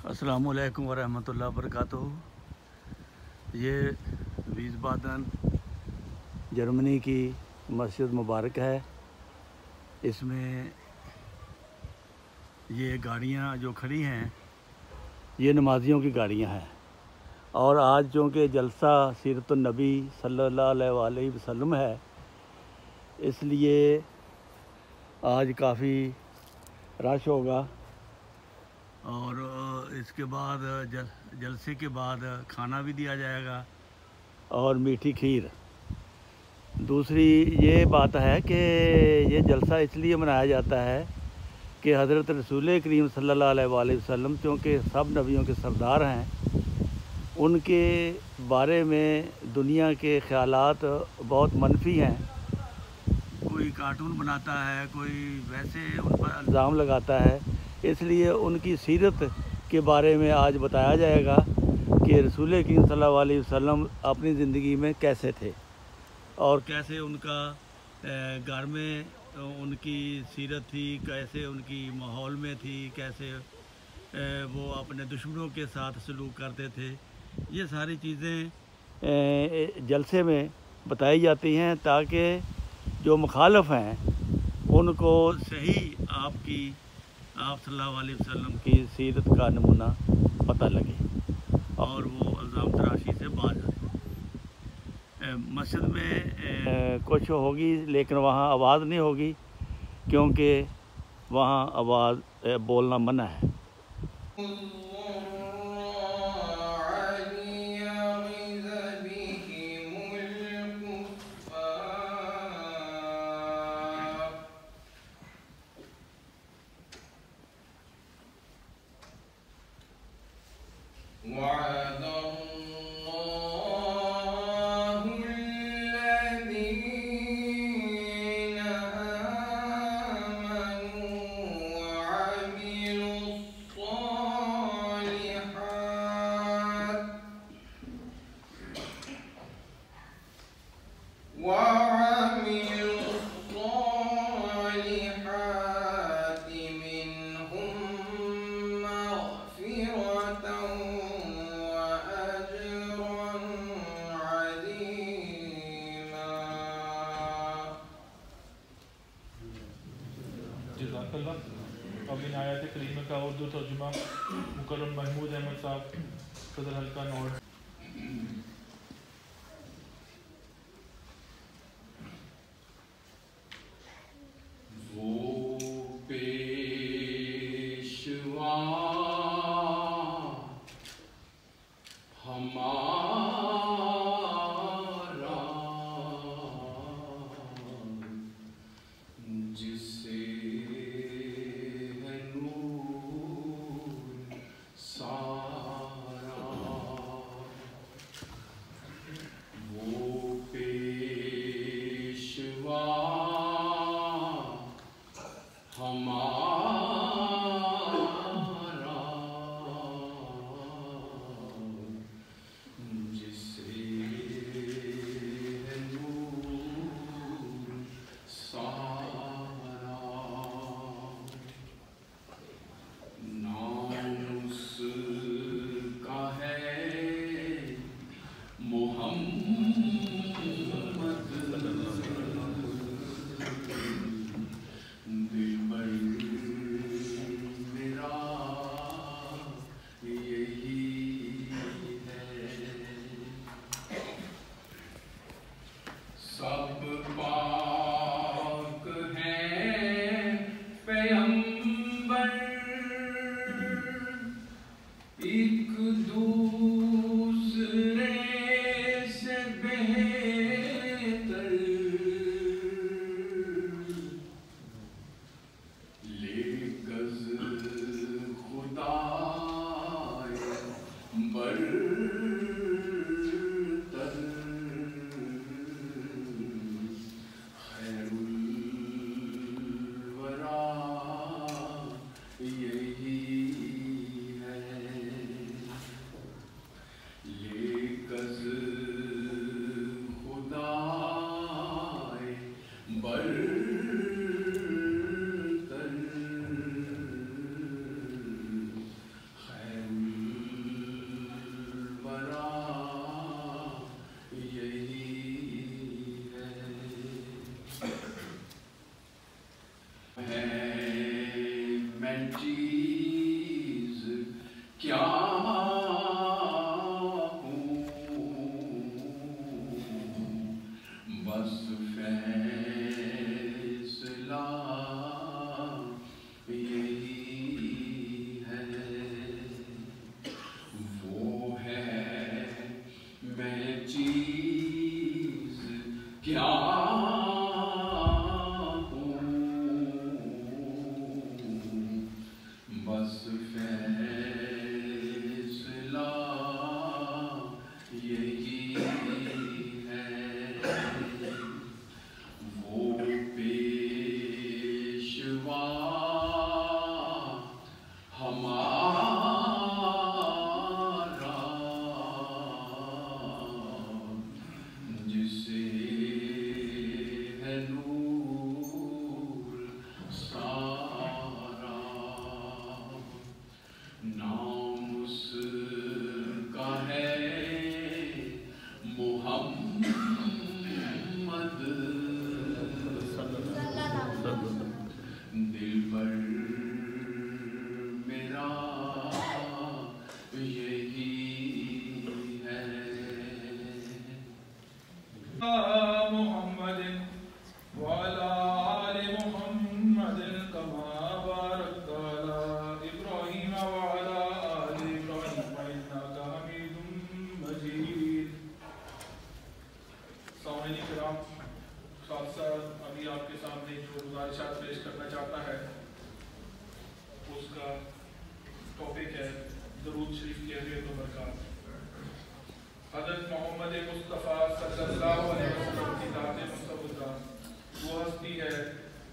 السلام علیکم ورحمۃ اللہ وبرکاتہ۔ یہ ویسبادن جرمنی کی مسجد مبارک ہے۔ اس میں یہ گاڑیاں جو کھڑی ہیں یہ نمازیوں کی گاڑیاں ہیں، اور آج چونکہ جلسہ سیرت النبی صلی اللہ علیہ وآلہ وسلم ہے، اس لیے آج کافی رش ہوگا، اور اس کے بعد جلسے کے بعد کھانا بھی دیا جائے گا اور میٹھی کھیر۔ دوسری یہ بات ہے کہ یہ جلسہ اس لیے منایا جاتا ہے کہ حضرت رسول کریم صلی اللہ علیہ وآلہ وسلم چونکہ سب نبیوں کے سردار ہیں، ان کے بارے میں دنیا کے خیالات بہت منفی ہیں۔ کوئی کارٹون بناتا ہے، کوئی ویسے ان پر الزام لگاتا ہے، اس لیے ان کی سیرت کے بارے میں آج بتایا جائے گا کہ رسول کریم صلی اللہ علیہ وسلم اپنی زندگی میں کیسے تھے، اور کیسے ان کا گھر میں ان کی سیرت تھی، کیسے ان کی ماحول میں تھی، کیسے وہ اپنے دشمنوں کے ساتھ سلوک کرتے تھے۔ یہ ساری چیزیں جلسے میں بتائی جاتی ہیں تاکہ جو مخالف ہیں ان کو صحیح آپ صلی اللہ علیہ وسلم کی سیرت کا نمونہ پتہ لگے اور وہ الزام تراشی سے باز آئے۔ مسجد میں کچھ ہوگی لیکن وہاں آواز نہیں ہوگی، کیونکہ وہاں آواز بولنا منع ہے۔ جزاک اللہ۔ اب ان آیات کریمہ کا اردو ترجمہ مکرم محمود احمد صاحب، صدر حلقہ نوٹ۔ درود شریف کی حیثیت و برکات۔ حضرت محمد مصطفیٰ صلی اللہ علیہ وسلم کی ذات مستقبہ وہ ہستی ہے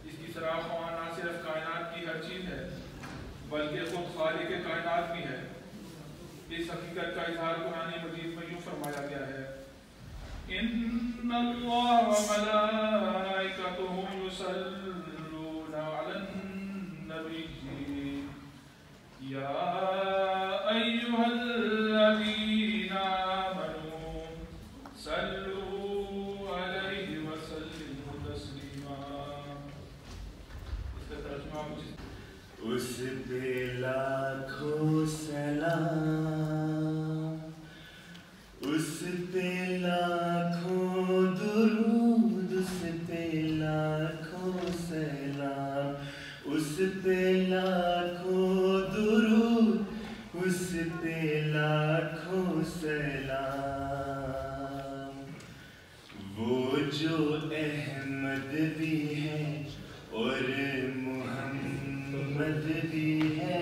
جس کی سراغ خواہ نہ صرف کائنات کی ہر چیز ہے بلکہ خود خالق کائنات بھی ہے۔ اس حقیقت کا اظہار قرآن مجید میں یوں فرمایا گیا ہے، ان اللہ و ملائکتہ یصلون علی النبی یا ایھا الذین آمنوا صلوا علیہ وسلموا تسلیما۔ اس کا ترجمہ اس پہ لاکھوں سلام، اس پہ لاکھوں درود، اس پہ لاکھوں سلام، اس پہ لاکھوں درود، اس پہ لاکھوں سلام۔ وہ جو احمد بھی ہے اور محمد بھی ہے،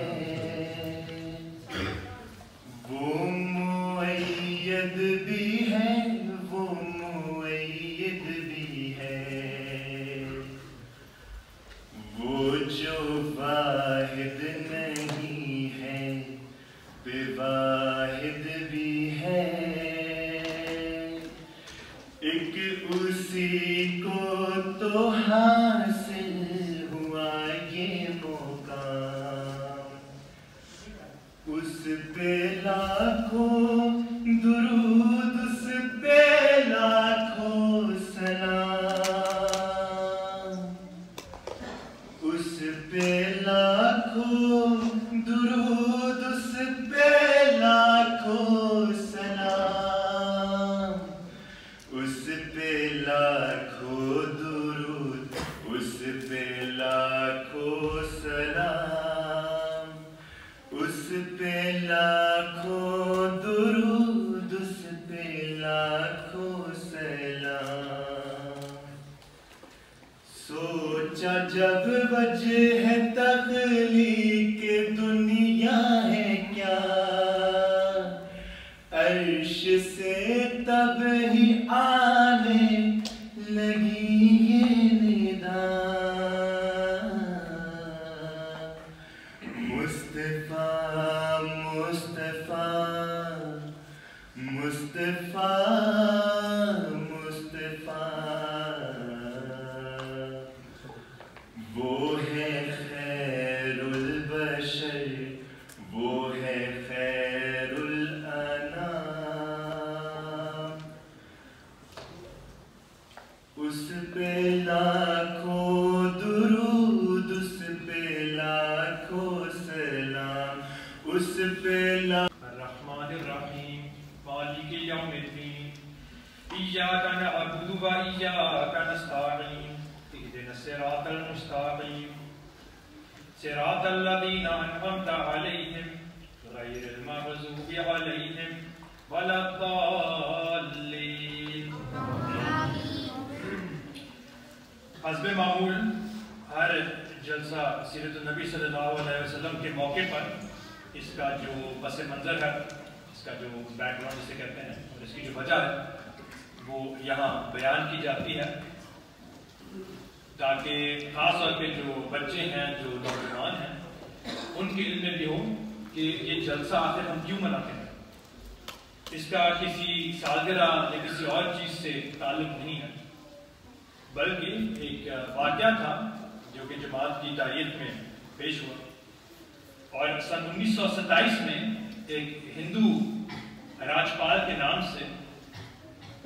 وہ مؤید بھی ہے، وہ مؤید بھی ہے، وہ جو واحد نہیں ہے بے واحد بھی ہے، ایک اسی کو تو حاصل ہوا یہ مقام، اس پہ لاکھوں درود، اس پہ لاکھوں سلام، اس پہ لاکھوں درود، اس پہ لاکھوں سلام، اس پہ لاکھوں درود، اس پہ لاکھوں سلام، اس پہ لاکھوں درود، اس پہ لاکھوں سلام۔ سوچا جب وجہ تخلیق دنیا ہے کیا، عرش سے تب ہی آنے لگی یہ ندا، مصطفیٰ مصطفیٰ مصطفیٰ مصطفیٰ، وہ ہے خیر البشر، وہ ہے خیر الانام، اس پہ لاکھوں درود، اس پہ لاکھوں سلام، اس پہ الرحمن الرحیم مالک یوم الدین ایاک نعبد و ایاک نستعین اهدنا الصراط المستقیم صراط الذین انعمت علیہم غیر المغضوب علیہم ولا الضالین۔ حسب معمول ہر جلسہ سیرت النبی صلی اللہ علیہ وسلم کے موقع پر اس کا جو پس منظر ہے، اس کا جو بیک گراؤنڈ جسے کہتے ہیں اور اس کی جو وجہ ہے وہ یہاں بیان کی جاتی ہے، تاکہ خاص طور پہ جو بچے ہیں، جو نوجوان ہیں، ان کے علم میں بھی ہو کہ یہ جلسہ آخر ہم کیوں مناتے ہیں۔ اس کا کسی سالگرہ یا کسی اور چیز سے تعلق نہیں ہے، بلکہ ایک واقعہ تھا جو کہ جماعت کی تاریخ میں پیش ہوا، اور سن 1927 میں ایک ہندو راجپال کے نام سے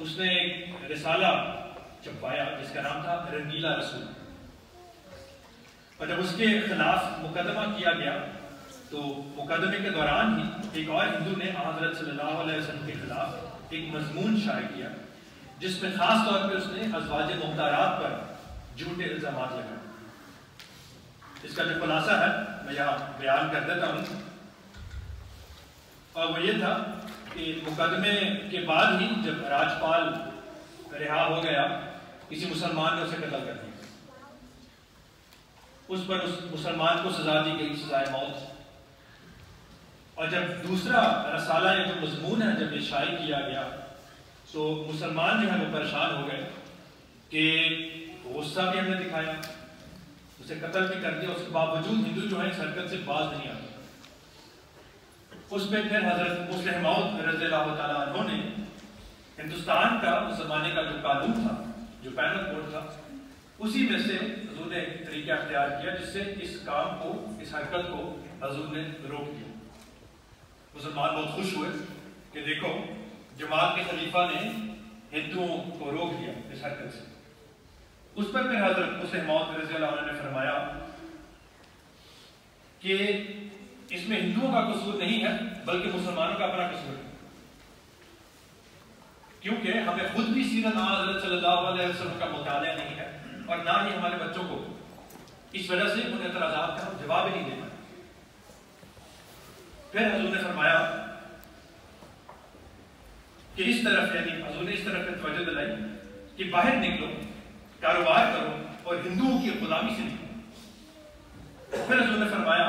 اس نے ایک رسالہ چھپوایا جس کا نام تھا رنگیلا رسول، اور جب اس کے خلاف مقدمہ کیا گیا تو مقدمے کے دوران ہی ایک اور ہندو نے حضرت صلی اللہ علیہ وسلم کے خلاف ایک مضمون شائع کیا جس میں خاص طور پہ اس نے ازواج مختارات پر جھوٹے الزامات لگائے۔ اس کا جو خلاصہ ہے میں یہاں بیان کر دیتا ہوں، اور وہ یہ تھا کہ مقدمے کے بعد ہی جب راجپال رہا ہو گیا، کسی مسلمان نے اسے قتل کر دیا، اس پر اس مسلمان کو سزا دی گئی، سزائے موت۔ اور جب دوسرا رسالہ یا جو مضمون ہے جب یہ شائع کیا گیا تو مسلمان جو ہے وہ پریشان ہو گئے کہ غصہ بھی ہم نے دکھایا، اسے قتل بھی کر دیا، اس کے باوجود ہندو جو ہے اس حرکت سے باز نہیں آتے۔ اس پہ پھر حضرت مسلم موعود رضی اللہ تعالیٰ عنہ نے ہندوستان کا اس زمانے کا جو قانون تھا، جو پینل کوڈ تھا، اسی میں سے حضور نے ایک طریقہ اختیار کیا جس سے اس کام کو، اس حرکت کو حضور نے روک دیا۔ مسلمان بہت خوش ہوئے کہ دیکھو جماعت کے خلیفہ نے ہندوؤں کو روک دیا اس حرکت سے۔ اس پر پھر حضرت مسلم موعود رضی اللہ عنہ نے فرمایا کہ اس میں ہندوؤں کا قصور نہیں ہے بلکہ مسلمانوں کا اپنا قصور ہے، کیونکہ ہمیں خود بھی سیرت حضرت صلی اللہ علیہ وسلم کا مطالعہ نہیں ہے اور نہ ہی ہمارے بچوں کو، اس وجہ سے ان اعتراضات کا جواب ہی نہیں دینا۔ پھر حضور نے فرمایا کہ اس طرف، یعنی حضور نے اس طرف توجہ دلائی کہ باہر نکلو، کاروبار کرو اور ہندوؤں کی غلامی سے نکلو۔ پھر حضور نے فرمایا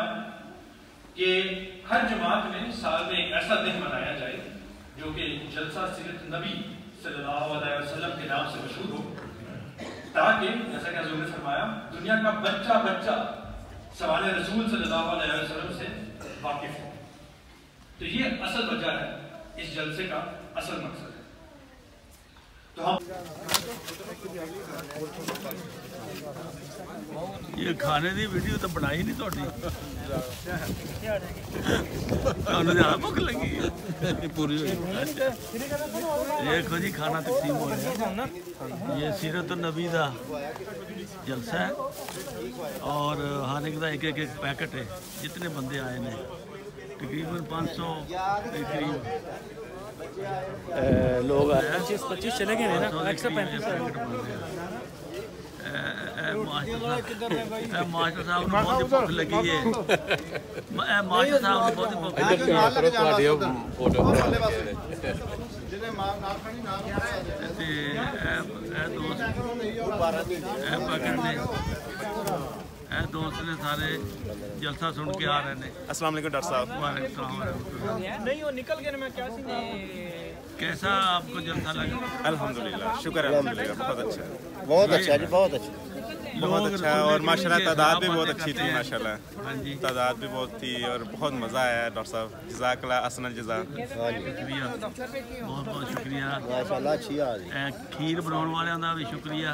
کہ ہر جماعت میں سال میں ایک ایسا دن منایا جائے جو کہ جلسہ سیرت نبی صلی اللہ علیہ وسلم کے نام سے مشہور ہو، تاکہ جیسا کہ حضور نے فرمایا دنیا کا بچہ بچہ سوال رسول صلی اللہ علیہ وسلم سے واقف ہو۔ تو یہ اصل وجہ ہے، اس جلسے کا اصل مقصد ہے۔ تو ہم یہ کھانے دی ویڈیو تو بنائی نہیں تھوڑی، بھوک لگی پوری ہوئی۔ دیکھو جی کھانا تقسیم ہو رہا ہے، یہ سیرت النبی دا جلسہ ہے اور ہر ایک دا ایک ایک پیکٹ ہے۔ جتنے بندے آئے ہیں تقریباً 500 کے قریب لوگ آئے ہیں۔ 25 چلے گئے نا، 135 ماسٹر صاحب کو بہت بھوک لگی ہے، ماسٹر صاحب کو بہت بھوک لگی ہے۔ دوست نے سارے جلسہ سن کے آ رہے ہیں۔ السلام علیکم ڈاکٹر صاحب۔ وعلیکم السلام ورحمۃ اللہ۔ نہیں وہ نکل گئے میں کیا کیسا آپ کو جلسہ لگا؟ الحمدللہ، شکر ہے الحمدللہ، بہت اچھا ہے، بہت اچھا جی، بہت اچھا، بہت اچھا ہے۔ اور ماشاءاللہ تعداد بھی بہت اچھی تھی، ماشاءاللہ ہاں جی، تعداد بھی بہت تھی اور بہت مزہ آیا ڈاکٹر صاحب، جزاک اللہ احسن الجزا۔ شکریہ، بہت بہت شکریہ۔ ماشاءاللہ اچھی آ رہی، کھیر بناؤ والوں کا بھی شکریہ،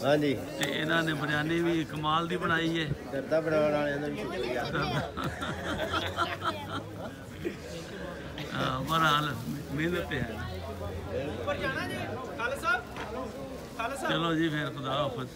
ہاں جی، تے انہوں نے بریانی بھی کمال دی بنائی ہے۔ کرتا بنانے والے کا بھی شکریہ۔ بہرحال محنت ہے۔ چلو جی پھر خدا حافظ۔